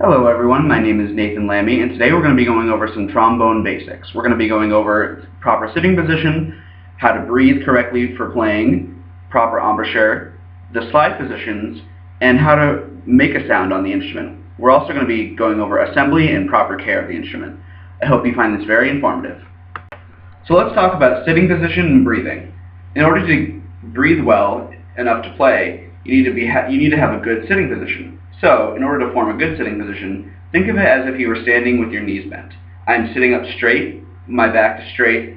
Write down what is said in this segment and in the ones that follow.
Hello everyone, my name is Nathan Lammy, and today we're going to be going over some trombone basics. We're going to be going over proper sitting position, how to breathe correctly for playing, proper embouchure, the slide positions, and how to make a sound on the instrument. We're also going to be going over assembly and proper care of the instrument. I hope you find this very informative. So let's talk about sitting position and breathing. In order to breathe well enough to play, you need to have a good sitting position. So, in order to form a good sitting position, think of it as if you were standing with your knees bent. I'm sitting up straight, my back is straight,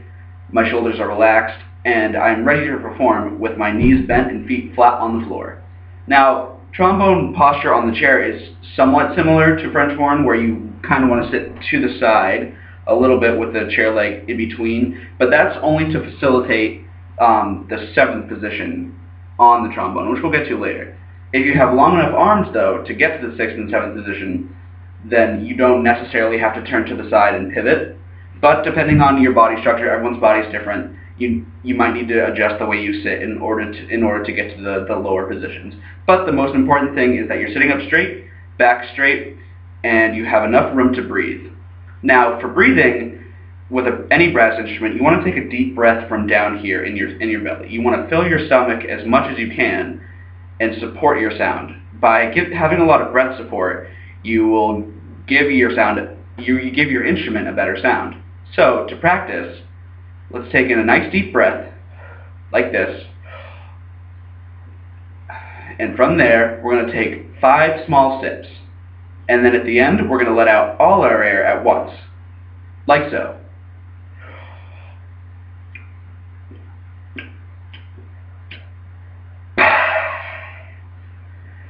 my shoulders are relaxed, and I'm ready to perform with my knees bent and feet flat on the floor. Now, trombone posture on the chair is somewhat similar to French horn, where you kind of want to sit to the side a little bit with the chair leg in between, but that's only to facilitate the seventh position on the trombone, which we'll get to later. If you have long enough arms, though, to get to the 6th and 7th position, then you don't necessarily have to turn to the side and pivot. But depending on your body structure, everyone's body is different. You might need to adjust the way you sit in order to get to the lower positions. But the most important thing is that you're sitting up straight, back straight, and you have enough room to breathe. Now, for breathing with any brass instrument, you want to take a deep breath from down here in your belly. You want to fill your stomach as much as you can and support your sound. By having a lot of breath support, you will give your instrument a better sound. So, to practice, let's take in a nice deep breath, like this, and from there, we're going to take 5 small sips, and then at the end, we're going to let out all our air at once, like so.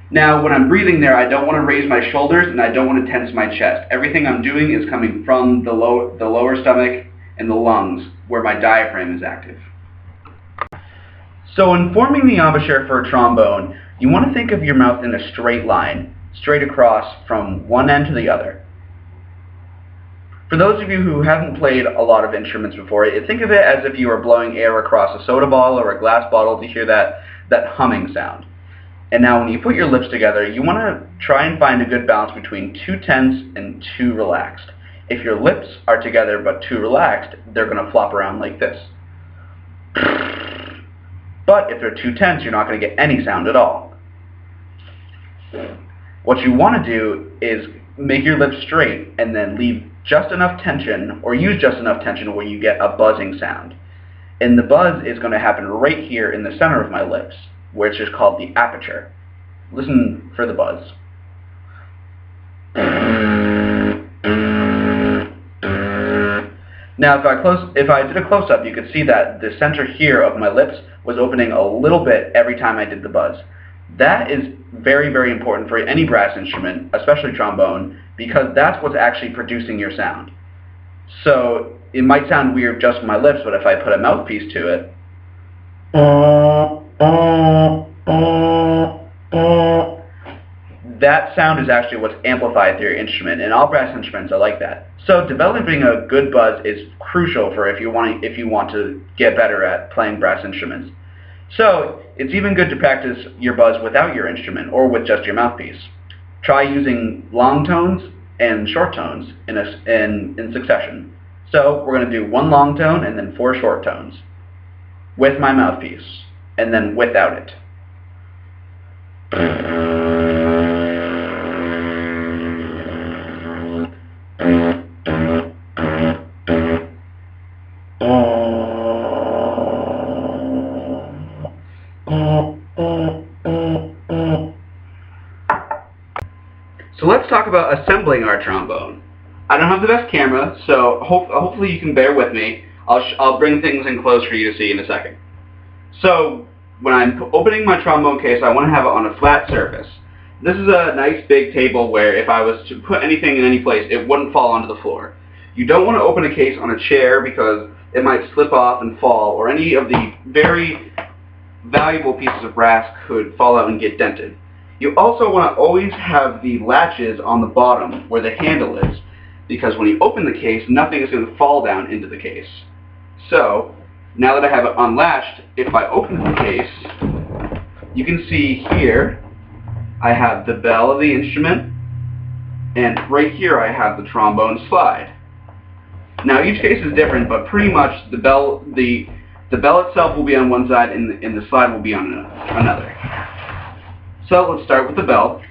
Now, when I'm breathing there, I don't want to raise my shoulders and I don't want to tense my chest. Everything I'm doing is coming from the lower stomach and the lungs, where my diaphragm is active. So in forming the embouchure for a trombone, you want to think of your mouth in a straight line, straight across from one end to the other. For those of you who haven't played a lot of instruments before, think of it as if you were blowing air across a soda bottle or a glass bottle to hear that humming sound. And now when you put your lips together, you want to try and find a good balance between too tense and too relaxed. If your lips are together but too relaxed, they're going to flop around like this. But if they're too tense, you're not going to get any sound at all. What you want to do is make your lips straight and then leave just enough tension, or use just enough tension where you get a buzzing sound. And the buzz is going to happen right here in the center of my lips, which is called the aperture. Listen for the buzz. Now, if I did a close-up, you could see that the center here of my lips was opening a little bit every time I did the buzz. That is very, very important for any brass instrument, especially trombone, because that's what's actually producing your sound. So it might sound weird just with my lips, but if I put a mouthpiece to it, that sound is actually what's amplified through your instrument, and all brass instruments are like that. So developing a good buzz is crucial for if you want to get better at playing brass instruments. So it's even good to practice your buzz without your instrument or with just your mouthpiece. Try using long tones and short tones in succession. So we're going to do 1 long tone and then 4 short tones with my mouthpiece, and then without it. So let's talk about assembling our trombone. I don't have the best camera, so hopefully you can bear with me. I'll bring things in close for you to see in a second. So when I'm opening my trombone case, I want to have it on a flat surface. This is a nice big table where if I was to put anything in any place, it wouldn't fall onto the floor. You don't want to open a case on a chair because it might slip off and fall, or any of the very valuable pieces of brass could fall out and get dented. You also want to always have the latches on the bottom where the handle is, because when you open the case, nothing is going to fall down into the case. So, now that I have it unlatched, if I open the case, you can see here I have the bell of the instrument And right here I have the trombone slide. Now each case is different, but pretty much the bell itself will be on one side and the slide will be on another. So let's start with the bell.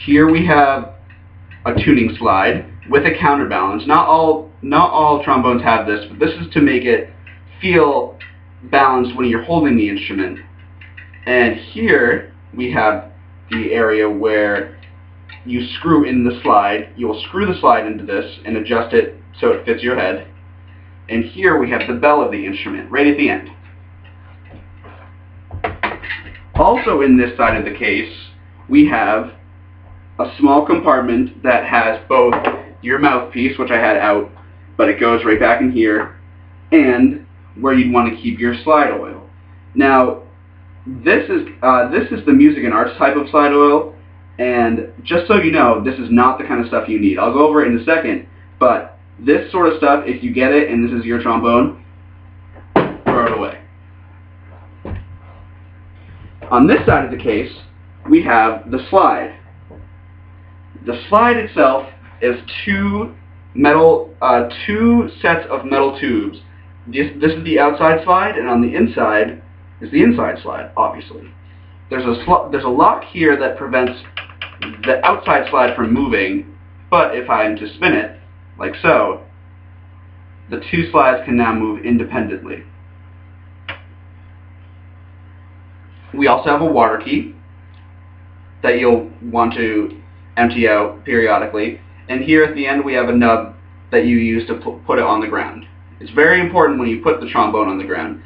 Here we have a tuning slide with a counterbalance. Not all trombones have this, but this is to make it feel balanced when you're holding the instrument. And here we have the area where you screw in the slide. You'll screw the slide into this and adjust it so it fits your head. And here we have the bell of the instrument, right at the end. Also in this side of the case, we have a small compartment that has both your mouthpiece, which I had out, but it goes right back in here, and where you'd want to keep your slide oil. Now, this is the music and arts type of slide oil, and just so you know, this is not the kind of stuff you need. I'll go over it in a second, but this sort of stuff, if you get it and this is your trombone, throw it away. On this side of the case, we have the slide. The slide itself is two sets of metal tubes. This is the outside slide, and on the inside is the inside slide, obviously. There's a lock here that prevents the outside slide from moving, but if I am to spin it, like so, the two slides can now move independently. We also have a water key that you'll want to empty out periodically, and here at the end we have a nub that you use to put it on the ground. It's very important when you put the trombone on the ground,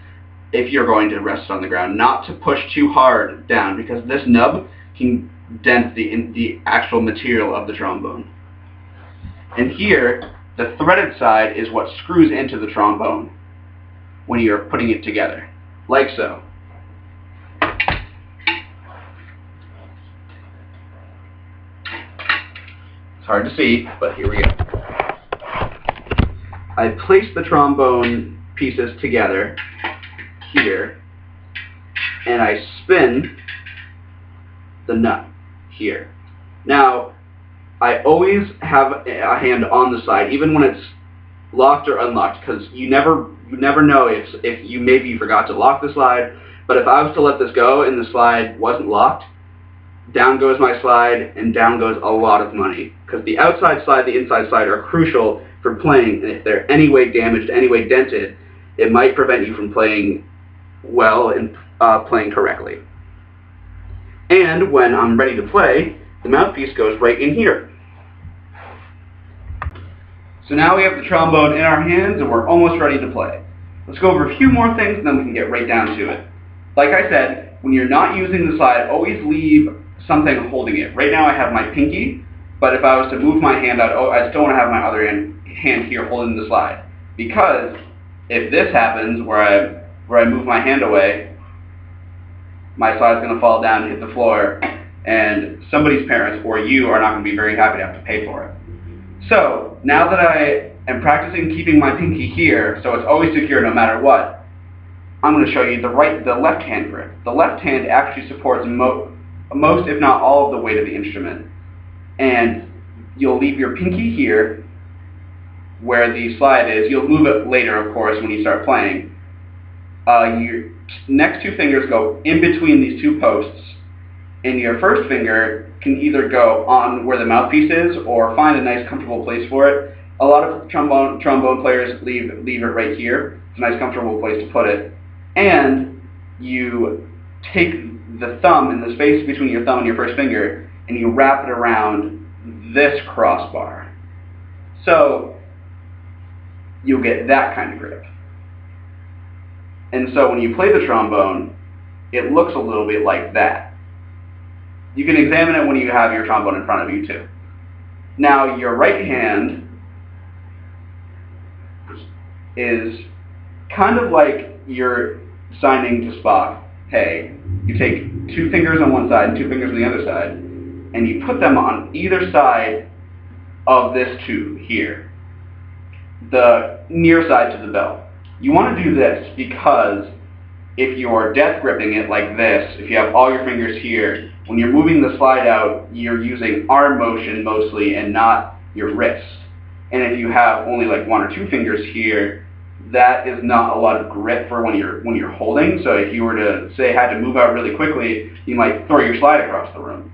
if you're going to rest on the ground, not to push too hard down, because this nub can dent the actual material of the trombone. And here, the threaded side is what screws into the trombone when you're putting it together, like so. It's hard to see, but here we go. I place the trombone pieces together here, and I spin the nut here. Now, I always have a hand on the slide, even when it's locked or unlocked, because you never know if you maybe forgot to lock the slide. But if I was to let this go and the slide wasn't locked, down goes my slide, and down goes a lot of money, because the outside slide, the inside slide are crucial for playing, and if they're any way damaged, any way dented, it might prevent you from playing well and playing correctly. And when I'm ready to play, the mouthpiece goes right in here. So now we have the trombone in our hands and we're almost ready to play. Let's go over a few more things and then we can get right down to it. Like I said, when you're not using the slide, always leave something holding it. Right now I have my pinky, but if I was to move my hand out, I still want to have my other hand here holding the slide. Because if this happens, where I move my hand away, my slide's going to fall down and hit the floor, and somebody's parents or you are not going to be very happy to have to pay for it. So, now that I am practicing keeping my pinky here, so it's always secure no matter what, I'm going to show you the left hand grip. The left hand actually supports most, if not all, of the weight of the instrument. And you'll leave your pinky here, where the slide is. You'll move it later, of course, when you start playing. Your next two fingers go in between these two posts, and your first finger can either go on where the mouthpiece is or find a nice comfortable place for it. A lot of trombone players leave it right here. It's a nice comfortable place to put it. And you take the thumb and the space between your thumb and your first finger and you wrap it around this crossbar. So you'll get that kind of grip. And so when you play the trombone, it looks a little bit like that. You can examine it when you have your trombone in front of you too. Now your right hand is kind of like you're signing to Spock, hey. You take two fingers on one side and two fingers on the other side, and you put them on either side of this tube here, the near side to the bell. You want to do this because if you're death gripping it like this, if you have all your fingers here, When you're moving the slide out, you're using arm motion mostly and not your wrist. And if you have only like 1 or 2 fingers here, that is not a lot of grip for when you're holding. So if you were to say had to move out really quickly, you might throw your slide across the room.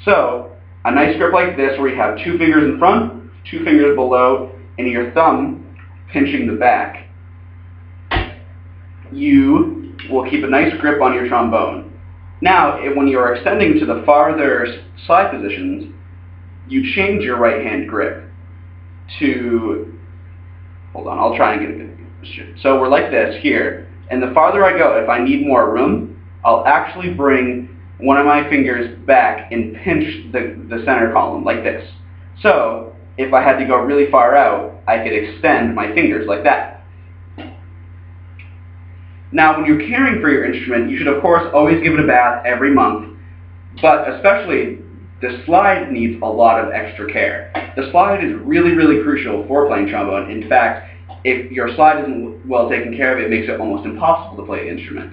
So a nice grip like this, where you have 2 fingers in front, 2 fingers below, and your thumb pinching the back, you will keep a nice grip on your trombone. Now, when you are extending to the farther slide positions, you change your right hand grip to, hold on, I'll try and get a good position. So we're like this here, and the farther I go, if I need more room, I'll actually bring one of my fingers back and pinch the center column like this. So if I had to go really far out, I could extend my fingers like that. Now, when you're caring for your instrument, you should of course always give it a bath every month, but especially the slide needs a lot of extra care. The slide is really, really crucial for playing trombone. In fact, if your slide isn't well taken care of, it makes it almost impossible to play the instrument.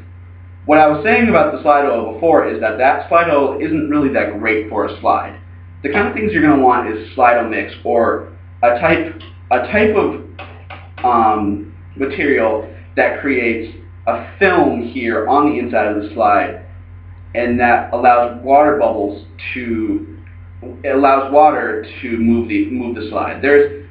What I was saying about the slide oil before is that slide oil isn't really that great for a slide. The kind of things you're going to want is slide mix, or a type of material that creates a film here on the inside of the slide, and that allows water to move the slide. There's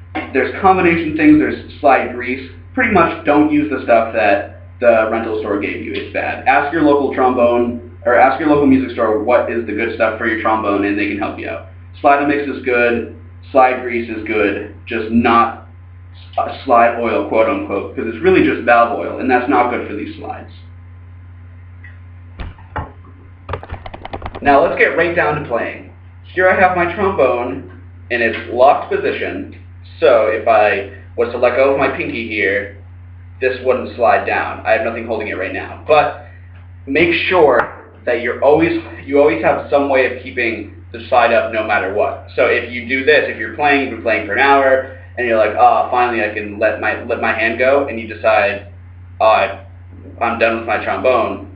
combination things. There's slide grease. Pretty much don't use the stuff that the rental store gave you. It's bad. Ask your local ask your local music store what is the good stuff for your trombone, and they can help you out. Slide mix is good. Slide grease is good. Just not slide oil, quote unquote, because it's really just valve oil, and that's not good for these slides. Now let's get right down to playing. Here I have my trombone in its locked position, so if I was to let go of my pinky here, this wouldn't slide down. I have nothing holding it right now. But make sure that you always have some way of keeping the slide up no matter what. So if you do this, if you've been playing for an hour, and you're like, oh, finally I can let my hand go, and you decide, oh, I'm done with my trombone,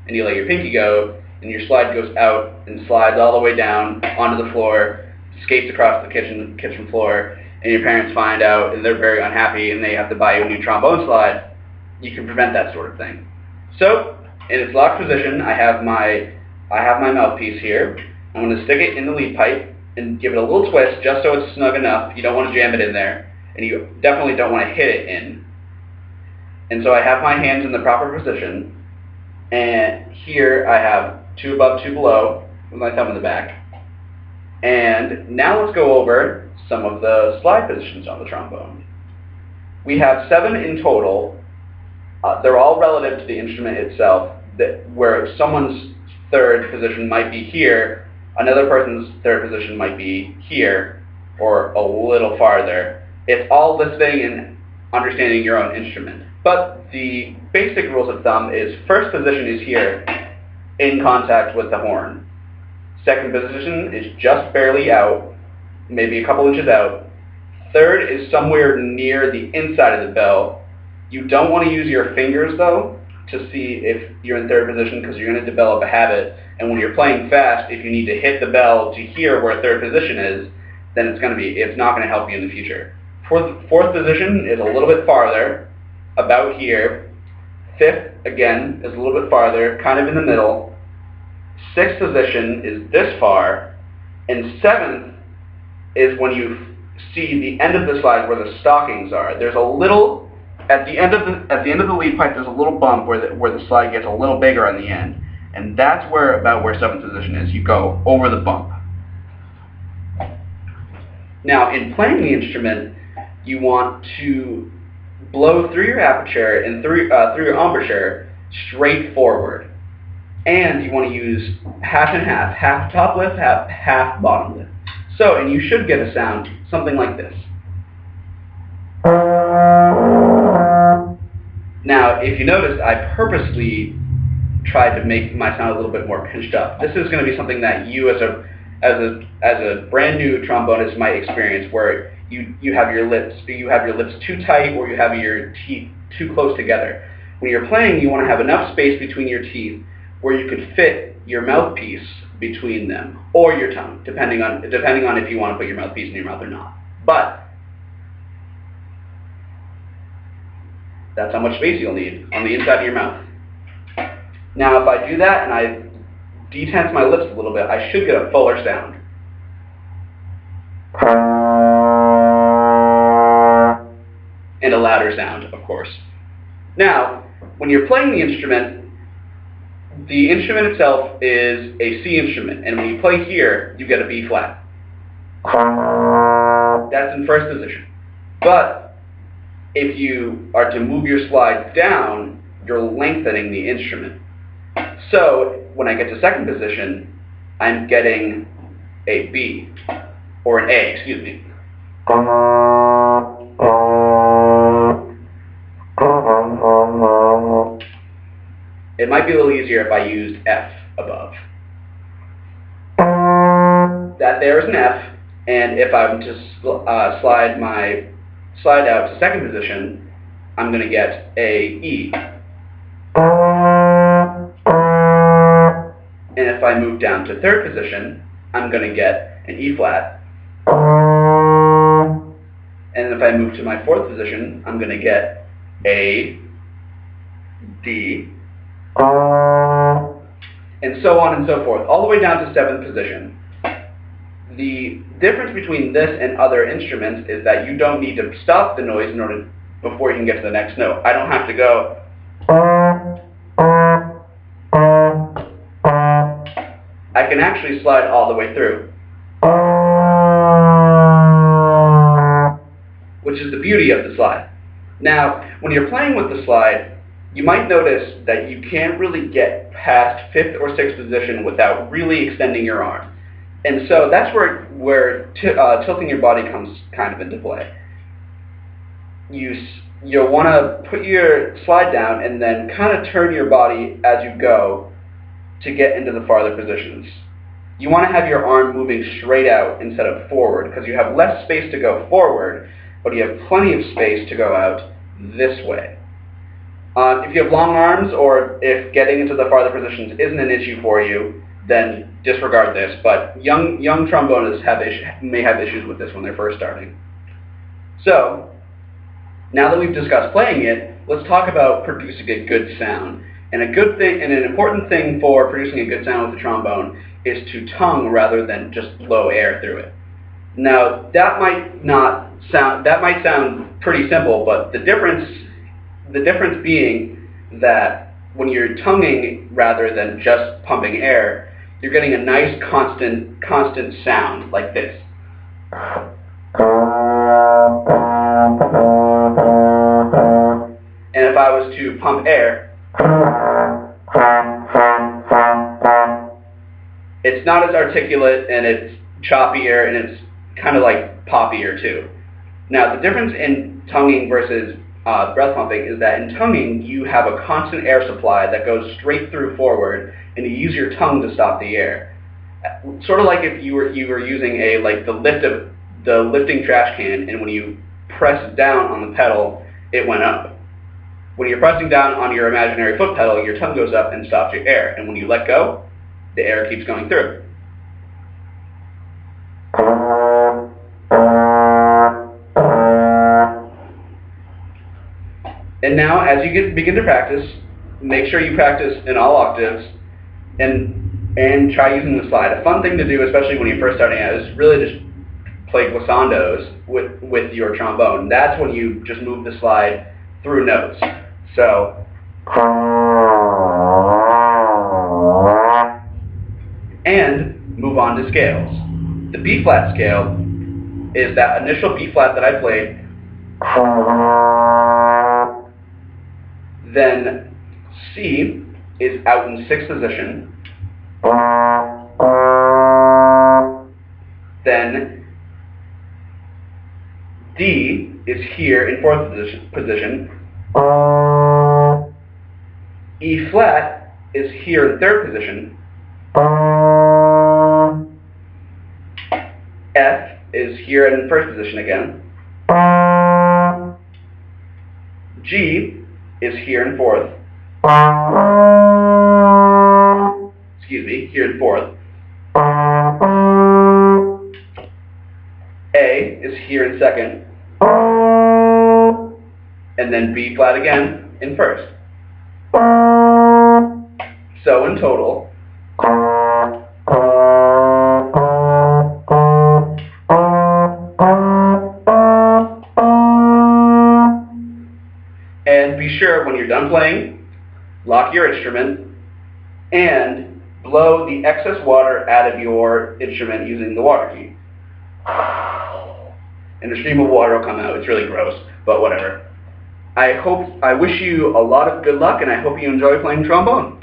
and you let your pinky go, and your slide goes out and slides all the way down onto the floor, skates across the kitchen floor, and your parents find out, and they're very unhappy, and they have to buy you a new trombone slide. You can prevent that sort of thing. So, in its locked position, I have my mouthpiece here. I'm going to stick it in the lead pipe and give it a little twist just so it's snug enough. You don't want to jam it in there, and you definitely don't want to hit it in. And so I have my hands in the proper position, and here I have 2 above, 2 below, with my thumb in the back. And now let's go over some of the slide positions on the trombone. We have 7 in total. They're all relative to the instrument itself, where someone's third position might be here, another person's third position might be here, or a little farther. It's all listening and understanding your own instrument. But the basic rules of thumb is first position is here, in contact with the horn. Second position is just barely out, maybe a couple inches out. Third is somewhere near the inside of the bell. You don't want to use your fingers, though, to see if you're in third position, because you're going to develop a habit. And when you're playing fast, if you need to hit the bell to hear where third position is, then it's not going to help you in the future. Fourth position is a little bit farther, about here. Fifth, again, is a little bit farther, kind of in the middle. Sixth position is this far. And seventh is when you see the end of the slide where the stockings are. There's a little, at the end of the lead pipe, there's a little bump where the slide gets a little bigger on the end. And that's about where seventh position is. You go over the bump. Now, in playing the instrument, you want to blow through your aperture and through your embouchure straight forward. And you want to use half and half, half top lift, half bottom lift. So, and you should get a sound something like this. Now, if you noticed, I purposely tried to make my sound a little bit more pinched up. This is going to be something that you, as a brand new trombonist, might experience, where you have your lips too tight, or you have your teeth too close together. When you're playing, you want to have enough space between your teeth where you could fit your mouthpiece between them, or your tongue, depending on if you want to put your mouthpiece in your mouth or not. But that's how much space you'll need on the inside of your mouth. Now, if I do that and I detense my lips a little bit, I should get a fuller sound. And a louder sound, of course. Now, when you're playing the instrument itself is a C instrument, and when you play here, you get a B flat. That's in first position. But if you are to move your slide down, you're lengthening the instrument. So when I get to second position, I'm getting a B, or an A, excuse me. It might be a little easier if I used F above. That there is an F, and if I'm to slide out to second position, I'm going to get a E. And if I move down to third position, I'm going to get an E flat. And if I move to my fourth position, I'm going to get A, D, and so on and so forth, all the way down to seventh position. The difference between this and other instruments is that you don't need to stop the noise before you can get to the next note. I don't have to go. I can actually slide all the way through, which is the beauty of the slide. Now, when you're playing with the slide, you might notice that you can't really get past fifth or sixth position without really extending your arm. And so that's where tilting your body comes kind of into play. You'll want to put your slide down and then kind of turn your body as you go to get into the farther positions. You want to have your arm moving straight out instead of forward, because you have less space to go forward, but you have plenty of space to go out this way. If you have long arms, or if getting into the farther positions isn't an issue for you, then disregard this. But young trombonists may have issues with this when they're first starting. So, now that we've discussed playing it, let's talk about producing a good sound. And an important thing for producing a good sound with the trombone is to tongue rather than just blow air through it. Now, that might sound pretty simple, but the difference being that when you're tonguing rather than just pumping air, you're getting a nice constant sound like this. And if I was to pump air, it's not as articulate, and it's choppier, and it's kind of like poppier too. Now, the difference in tonguing versus breath pumping is that in tonguing, you have a constant air supply that goes straight through forward, and you use your tongue to stop the air. Sort of like if you were using the lifting trash can, and when you press down on the pedal, it went up. When you're pressing down on your imaginary foot pedal, your tongue goes up and stops your air, and when you let go, the air keeps going through. And now, as you begin to practice, make sure you practice in all octaves, and try using the slide. A fun thing to do, especially when you're first starting out, is really just play glissandos with your trombone. That's when you just move the slide through notes. So, and move on to scales. The B flat scale is that initial B flat that I played. Then C is out in sixth position. Then D is here in fourth position. E flat is here in third position. F is here in first position again. G is here in fourth. Excuse me, here in fourth. here in second, and then B flat again in first. So in total, and be sure when you're done playing, lock your instrument and blow the excess water out of your instrument using the water key. And a stream of water will come out. It's really gross, but whatever. I wish you a lot of good luck, and I hope you enjoy playing trombone.